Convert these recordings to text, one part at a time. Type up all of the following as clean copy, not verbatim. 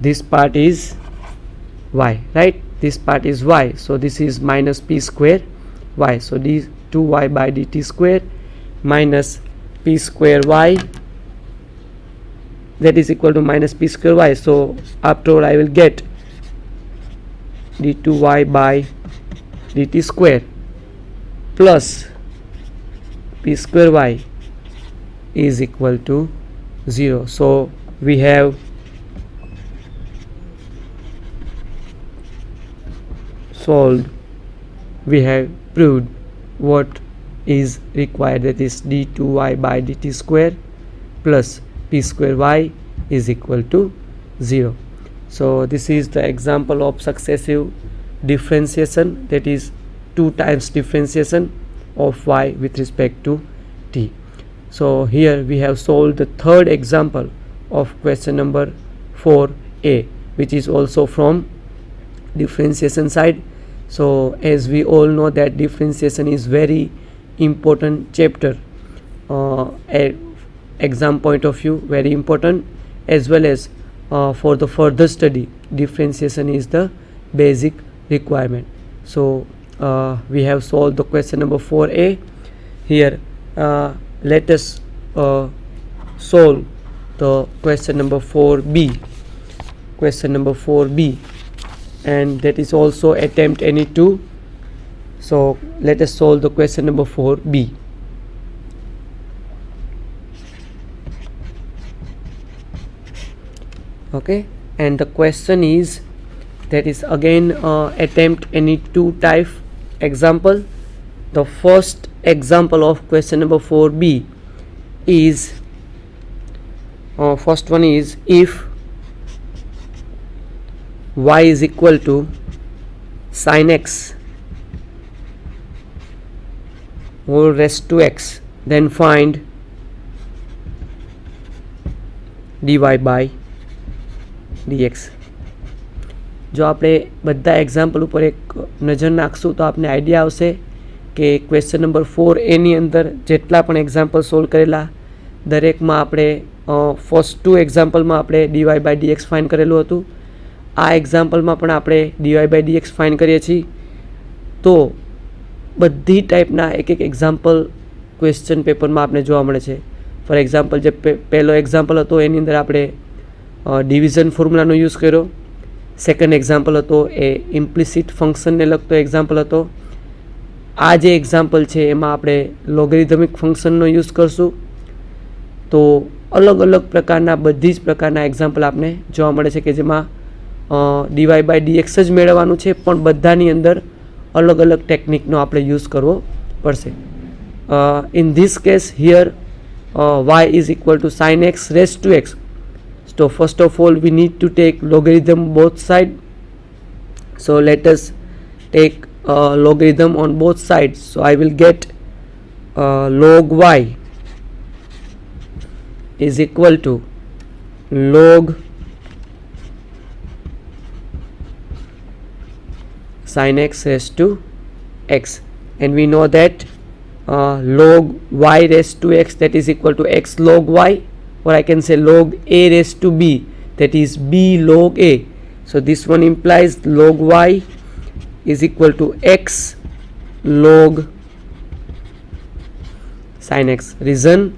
this part is y, right? This part is y, so this is minus p square y. So d 2y by dt square minus p square y, that is equal to minus p square y. So after all I will get d2y by dt square plus p square y is equal to 0. So we have solved, we have proved what is required, that is d2y by dt square plus p square y is equal to 0. So this is the example of successive differentiation, that is 2 times differentiation of y with respect to t. So here we have solved the third example of question number 4a, which is also from differentiation side. So as we all know that differentiation is very important chapter, exam point of view very important, as well as for the further study differentiation is the basic requirement. So we have solved the question number 4a. Here let us solve the question number 4b, and that is also attempt any 2. So let us solve the question number 4b. Okay, and the question is, that is again attempt any 2 type example. The first example of question number 4b is, first one is, if y is equal to sin x whole raised to x, then find dy by dx. જો આપણે બધા example ઉપર એક નજર નાખશું તો આપને idea આવશે કે ક્વેશ્ચન નંબર 4a ની અંદર જેટલા પણ એક્ઝામ્પલ સોલ્વ કરેલા દરેકમાં આપણે ફર્સ્ટ 2 એક્ઝામ્પલમાં આપણે dy by dx ફાઇન્ડ કરેલું હતું. આ એક્ઝામ્પલમાં પણ આપણે dy by dx ફાઇન્ડ કરીએ છીએ. તો બધી ટાઈપના એક એક્ઝામ્પલ ક્વેશ્ચન પેપરમાં આપણે જોવા મળે છે. ફોર એક્ઝામ્પલ જે પહેલો એક્ઝામ્પલ હતો એની અંદર આપણે ડિવિઝન ફોર્મ્યુલાનો યુઝ કર્યો. સેકન્ડ એક્ઝામ્પલ હતો એ ઇમ્પ્લિસિટ ફંક્શનને લગતો એક્ઝામ્પલ હતો. આ જે એક્ઝામ્પલ છે એમાં આપણે લોગેરિધમિક ફંક્શનનો યુઝ કરશું. તો અલગ અલગ પ્રકારના બધી જ પ્રકારના એક્ઝામ્પલ આપણે જોવા મળે છે કે જેમાં dy by dx જ મેળવવાનું છે, પણ બધાની અંદર અલગ અલગ ટેકનિકનો આપણે યુઝ કરવો પડશે. In this case here y is equal to sin x raised to x. So first of all we need to take logarithm both side. So let us take logarithm on both sides. So I will get log y is equal to log sin x raised to x, and we know that log y raised to x, that is equal to x log y, or I can say log a raised to b, that is b log a. So this one implies log y is equal to x log sin x. Reason,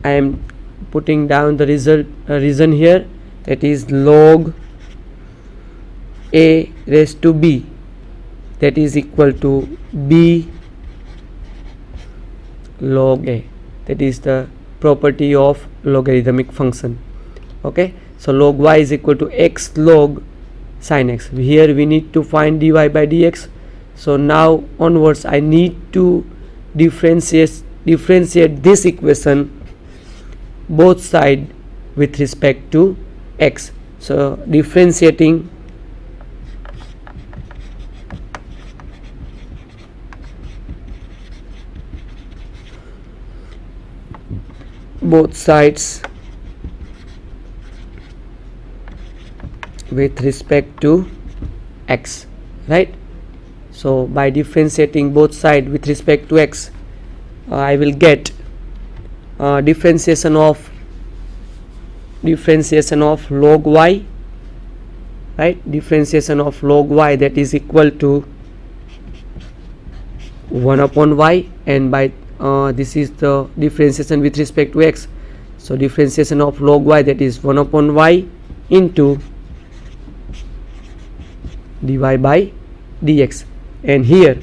I am putting down the reason here, that is log a raised to b, that is equal to b log a. That is the property of logarithmic function. Okay, so log y is equal to x log sin x. Here we need to find dy by dx. So now onwards I need to differentiate this equation both side with respect to x. So differentiating both sides with respect to x, right? So by differentiating both sides with respect to x, I will get differentiation of log y right? Differentiation of log y, that is equal to 1 upon y, and by this is the differentiation with respect to x. So differentiation of log y, that is 1 upon y into dy by dx. And here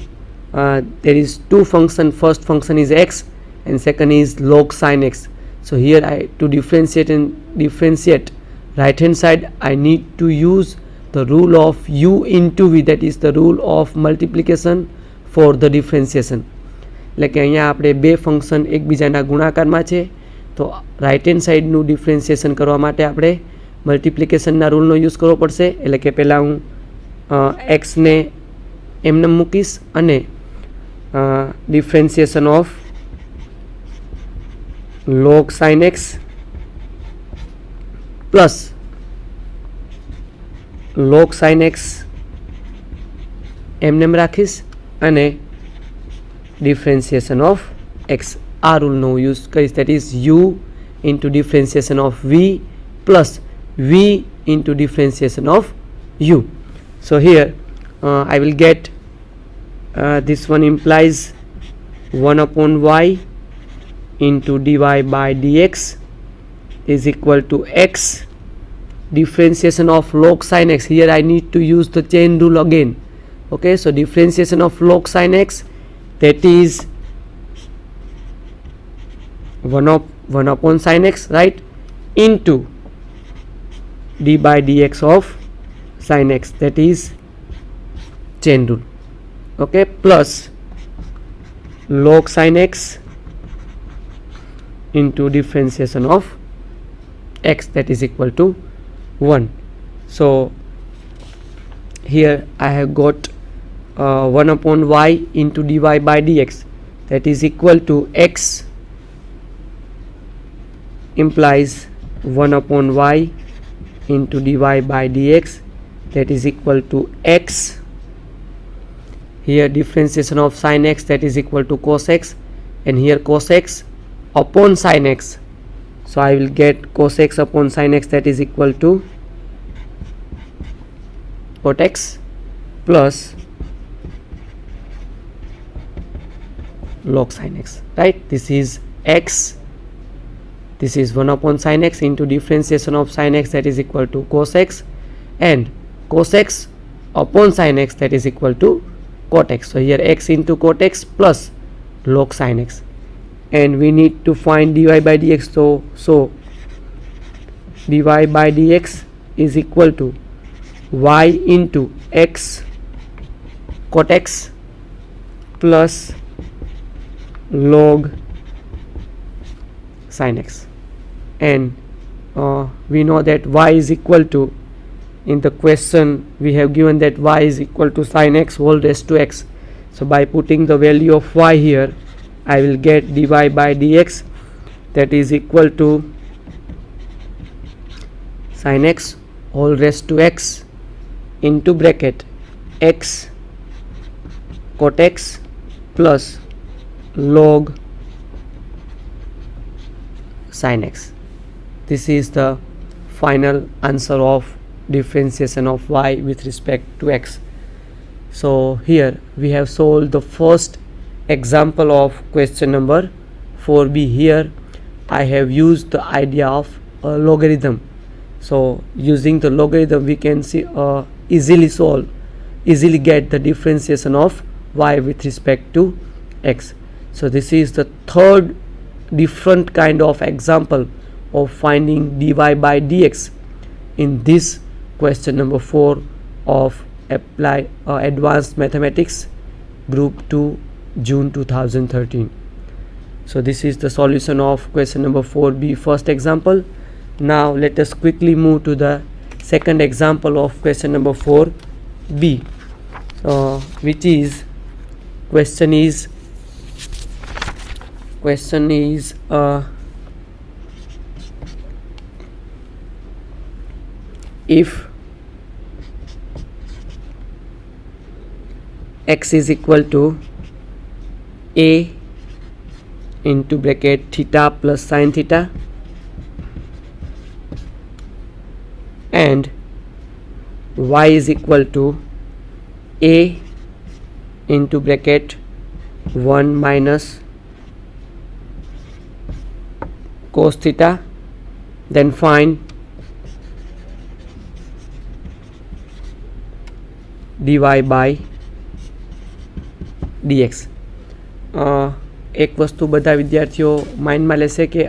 there is two function. First function is x and second is log sin x. So here to differentiate right hand side, I need to use the rule of u into v, that is the rule of multiplication for the differentiation. એટલે કે અહીંયા આપણે બે function એકબીજાના ગુણાકારમાં છે, તો right hand સાઈડનું differentiation કરવા માટે આપણે મલ્ટિપ્લિકેશનના રૂલનો યુઝ કરવો પડશે. એટલે કે પહેલાં હું એક્સને એમને મૂકીશ અને differentiation of log sin x plus log sin x એમને રાખીશ અને differentiation of x આ રૂલનો યુઝ કરીશ, that is u into differentiation of v plus v into differentiation of u. So here I will get this one implies 1 upon y into dy by dx is equal to x differentiation of log sin x. Here I need to use the chain rule again. Okay, so differentiation of log sin x, that is 1 upon sin x, right, into d by dx of sin x, that is chain rule. Okay, plus log sin x into differentiation of x, that is equal to 1. So here I have got 1 upon y into dy by dx, that is equal to x implies 1 upon y into dy by dx, that is equal to x. Here differentiation of sin x, that is equal to cos x, and here cos x upon sin x. So I will get cos x upon sin x, that is equal to cot x plus log sin x, right? This is x, this is 1 upon sin x into differentiation of sin x, that is equal to cos x, and cos x upon sin x, that is equal to cot x. So here x into cot x plus log sin x, and we need to find dy by dx. So dy by dx is equal to y into x cot x plus log sin x, and we know that y is equal to, in the question we have given that y is equal to sin x whole raised to x. So by putting the value of y here, I will get dy by dx, that is equal to sin x whole raised to x into bracket x cot x plus log sin x. This is the final answer of differentiation of y with respect to x. So here we have solved the first example of question number 4b. Here I have used the idea of a logarithm. So using the logarithm we can see easily get the differentiation of y with respect to x. So this is the third different kind of example of finding dy by dx in this question number 4 of Applied Advanced Mathematics Group 2 June 2013. So this is the solution of question number 4b, first example. Now let us quickly move to the second example of question number 4b, which is question is if x is equal to a into bracket theta plus sin theta and y is equal to a into bracket 1 minus cos theta. Then find dy by dx. એક વસ્તુ બધા વિદ્યાર્થીઓ માઇન્ડમાં લેશે કે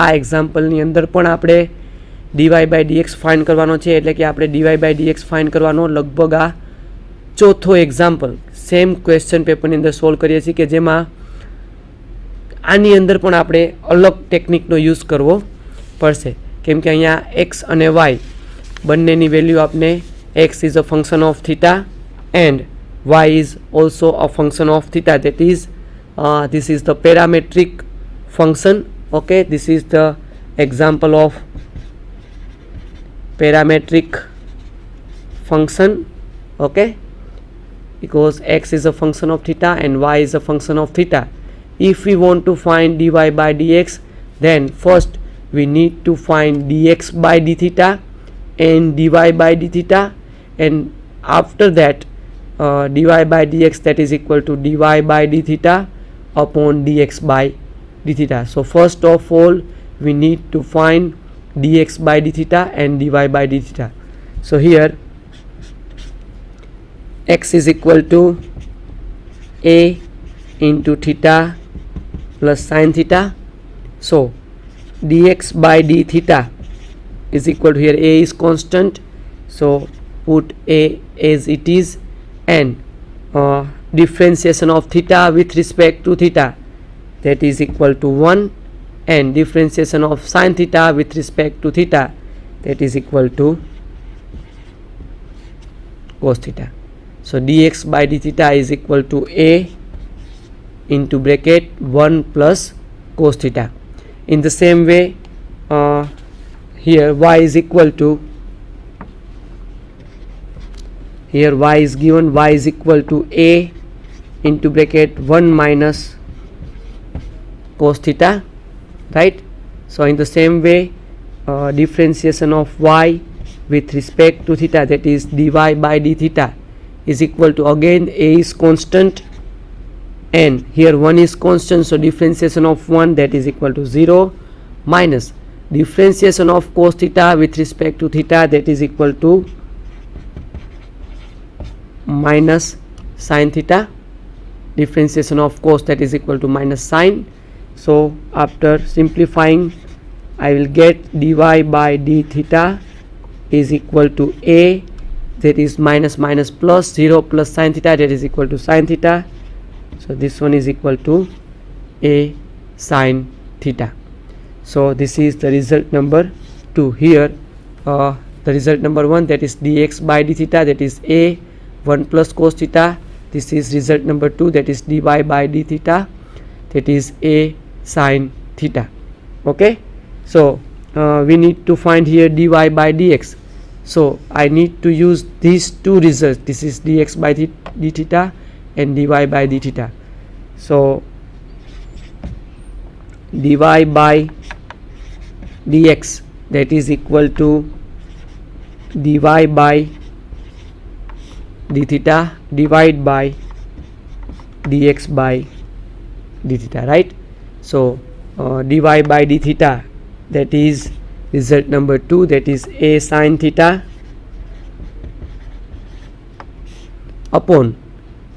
આ એક્ઝામ્પલની અંદર પણ આપણે ડીવાય બાય ડીએક્સ ફાઇન્ડ કરવાનો છે, એટલે કે આપણે ડીવાય બાય ડીએક્સ ફાઇન્ડ કરવાનો લગભગ આ ચોથો એક્ઝામ્પલ સેમ ક્વેશ્ચન પેપરની અંદર સોલ્વ કરીએ છીએ, કે જેમાં આની અંદર પણ આપણે અલગ ટેકનિકનો યુઝ કરવો પડશે, કેમ કે અહીંયા એક્સ અને વાય બંનેની વેલ્યુ આપણે x is a function of theta and y is also a function of theta, that is this is the parametric function. Okay, this is the example of parametric function. Okay, because x is a function of theta and y is a function of theta. If we want to find dy by dx, then first we need to find dx by d theta and dy by d theta, and after that dy by dx, that is equal to dy by d theta upon dx by d theta. So first of all we need to find dx by d theta and dy by d theta. So here x is equal to a into theta plus sin theta. So dx by d theta is equal to, here a is constant, so put a as it is, and differentiation of theta with respect to theta, that is equal to 1, and differentiation of sin theta with respect to theta, that is equal to cos theta. So dx by d theta is equal to a into bracket 1 plus cos theta. In the same way here y is equal to, here y is given, y is equal to a into bracket 1 minus cos theta, right? So in the same way differentiation of y with respect to theta, that is dy by d theta, is equal to, again a is constant and here 1 is constant, so differentiation of 1, that is equal to 0, minus differentiation of cos theta with respect to theta, that is equal to minus sin theta, differentiation of cos, that is equal to minus sin. So after simplifying I will get dy by d theta is equal to a, that is minus minus plus 0 plus sin theta, that is equal to sin theta. So this one is equal to a sin theta. So this is the result number 2. Here the result number 1, that is dx by d theta, that is a 1 plus cos theta. This is result number 2, that is dy by d theta, that is a sin theta. Okay, so we need to find here dy by dx. So I need to use these two results, this is dx by d theta and dy by d theta. So dy by dx, that is equal to dy by d theta divided by dx by d theta, right? So dy by d theta, that is result number 2, that is a sin theta, upon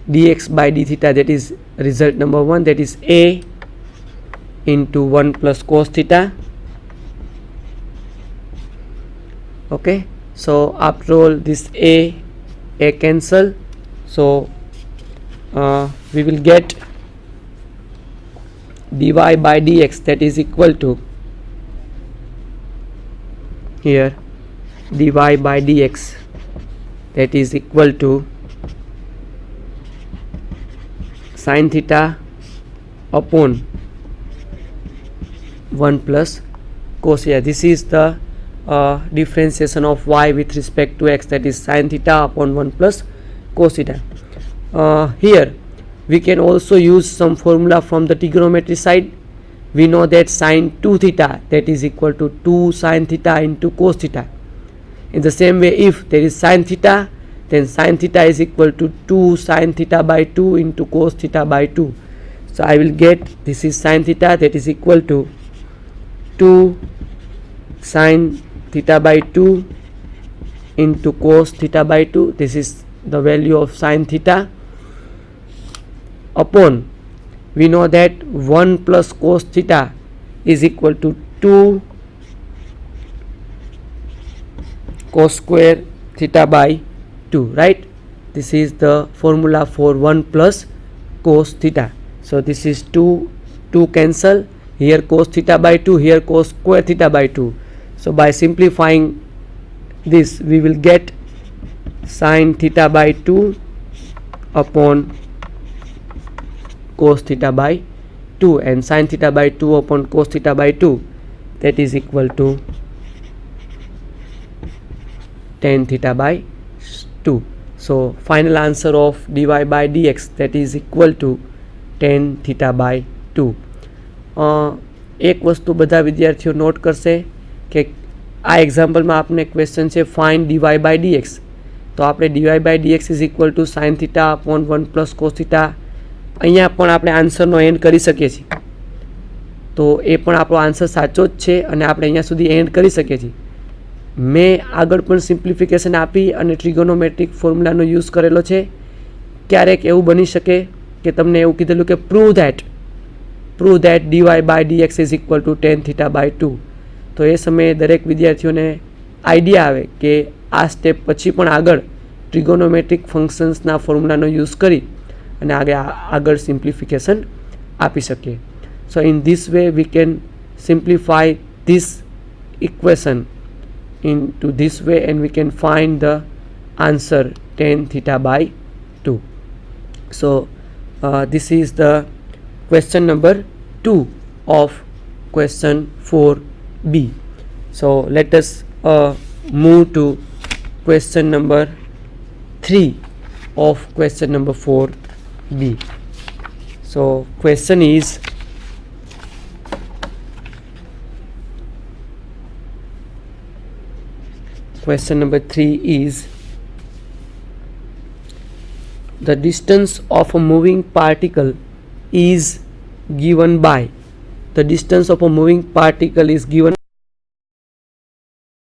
dx by d theta, that is result number 1, that is a into 1 plus cos theta. Okay, so after all this a cancel, so we will get dy by dx, that is equal to, here dy by dx, that is equal to sin theta upon 1 plus cos theta. This is the differentiation of y with respect to x, that is sin theta upon 1 plus cos theta. Here we can also use some formula from the trigonometry side. We know that sin 2 theta, that is equal to 2 sin theta into cos theta. In the same way, if there is sin theta, then sin theta is equal to 2 sin theta by 2 into cos theta by 2. So I will get, this is sin theta, that is equal to 2 sin theta by 2 into cos theta by 2. This is the value of sin theta, upon, we know that 1 plus cos theta is equal to 2 cos square theta by 2, right? This is the formula for 1 plus cos theta. So this is 2 cancel, here cos theta by 2, here cos square theta by 2. So by simplifying this, we will get sin theta by 2 upon cos theta by 2, and sin theta by 2 upon cos theta by 2, that is equal to tan theta by 2. So final answer of dy by dx, that is equal to tan theta by 2. એક વસ્તુ બધા વિદ્યાર્થીઓ not કરશે કે આ એક્ઝામ્પલમાં આપને question છે find DY by dx, તો આપણે dy by dx is equal to sine theta upon 1 plus cos theta, અહીંયા પણ આપણે આન્સરનો એન્ડ કરી શકીએ છીએ. તો એ પણ આપણો આન્સર સાચો જ છે અને આપણે અહીંયા સુધી એન્ડ કરી શકીએ છીએ. મેં આગળ પણ સિમ્પ્લિફિકેશન આપી અને ટ્રિગોનોમેટ્રિક ફોર્મ્યુલાનો યુઝ કરેલો છે. ક્યારેક એવું બની શકે કે તમને એવું કીધેલું કે prove that dy by dx is equal to tan theta by 2. તો એ સમયે દરેક વિદ્યાર્થીઓને આઈડિયા આવે કે આ સ્ટેપ પછી પણ આગળ ટ્રિગોનોમેટ્રિક ફંક્શન્સના ફોર્મ્યુલાનો યુઝ કરી અને આગળ સિમ્પ્લિફિકેશન આપી શકીએ. સો in this way we can simplify this equation into this way and we can find the answer tan theta by 2. So this is the question number 2 of question 4b. So let us move to question number 3 of question number 4b. So question is, question number 3 is, the distance of a moving particle is given by, the distance of a moving particle is given